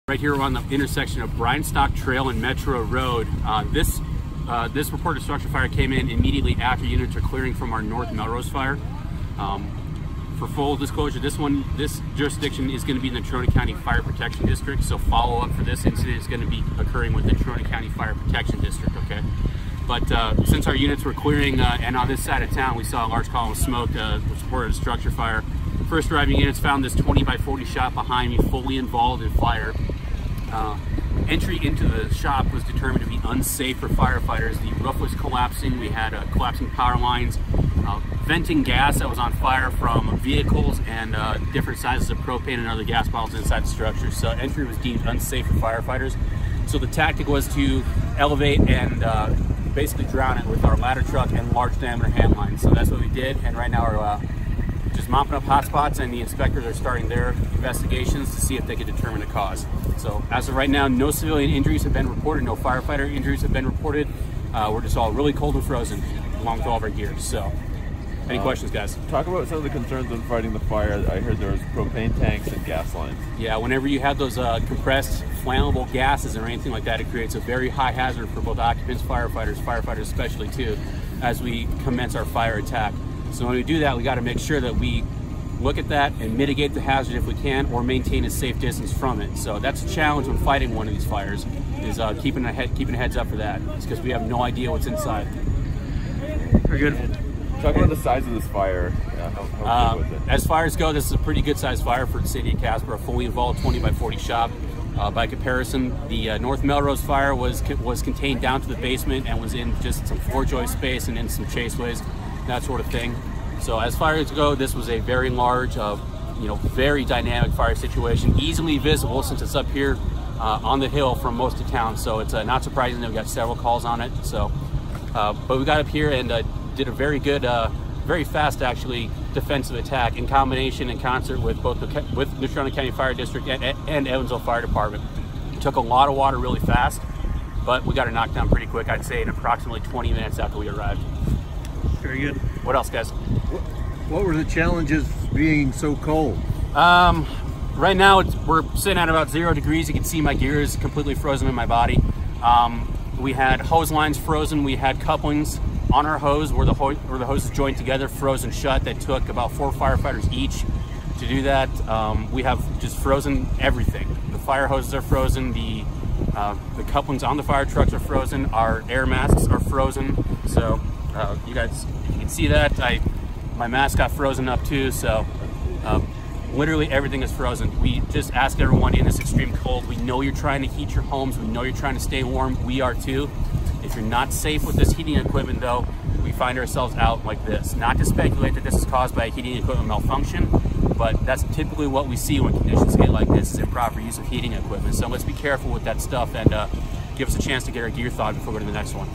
Right here we're on the intersection of Bryanstock Trail and Metro Road. This reported structure fire came in immediately after units are clearing from our North Melrose fire. For full disclosure, this jurisdiction is going to be in the Trona County Fire Protection District, so follow up for this incident is going to be occurring with the Trona County Fire Protection District, okay? But since our units were clearing and on this side of town, we saw a large column of smoke, which reported a structure fire. First arriving units found this 20 by 40 shop behind me, fully involved in fire. Entry into the shop was determined to be unsafe for firefighters. The roof was collapsing. We had collapsing power lines, venting gas that was on fire from vehicles, and different sizes of propane and other gas bottles inside the structure. So entry was deemed unsafe for firefighters. So the tactic was to elevate and basically drown it with our ladder truck and large diameter hand lines. So that's what we did, and right now we're just mopping up hot spots, and the inspectors are starting their investigations to see if they can determine the cause. So as of right now, no civilian injuries have been reported, no firefighter injuries have been reported. We're just all really cold and frozen along with all of our gear. So any questions, guys? Talk about some of the concerns when fighting the fire. I heard there was propane tanks and gas lines. Yeah, whenever you have those compressed flammable gases or anything like that, it creates a very high hazard for both occupants, firefighters especially too, as we commence our fire attack. So when we do that, we got to make sure that we look at that and mitigate the hazard if we can, or maintain a safe distance from it. So that's a challenge when fighting one of these fires, is keeping a heads up for that. It's because we have no idea what's inside. Very good. Talk about the size of this fire. How big was it? As fires go, this is a pretty good sized fire for the city of Casper, a fully involved 20 by 40 shop. By comparison, the North Melrose fire was contained down to the basement and was in just some floor joist space and in some chaseways, that sort of thing. So as fires go, this was a very large, very dynamic fire situation, easily visible since it's up here on the hill from most of town. So it's not surprising that we got several calls on it. So, but we got up here and did a very good, very fast actually, defensive attack in combination and concert with both the Trona County Fire District and Evansville Fire Department. It took a lot of water really fast, but we got it knocked down pretty quick. I'd say in approximately 20 minutes after we arrived. Very good. What else, guys? What were the challenges being so cold? Right now we're sitting at about 0 degrees. You can see my gear is completely frozen in my body. We had hose lines frozen. We had couplings on our hose where the hoses joined together, frozen shut. That took about 4 firefighters each to do that. We have just frozen everything. The fire hoses are frozen. The couplings on the fire trucks are frozen. Our air masks are frozen. So you guys, if you can see that, my mask got frozen up too. So literally everything is frozen. We just ask everyone in this extreme cold, we know you're trying to heat your homes, we know you're trying to stay warm, we are too. If you're not safe with this heating equipment though, we find ourselves out like this. Not to speculate that this is caused by a heating equipment malfunction, but that's typically what we see when conditions get like this, is improper use of heating equipment. So let's be careful with that stuff and give us a chance to get our gear thawed before we go to the next one.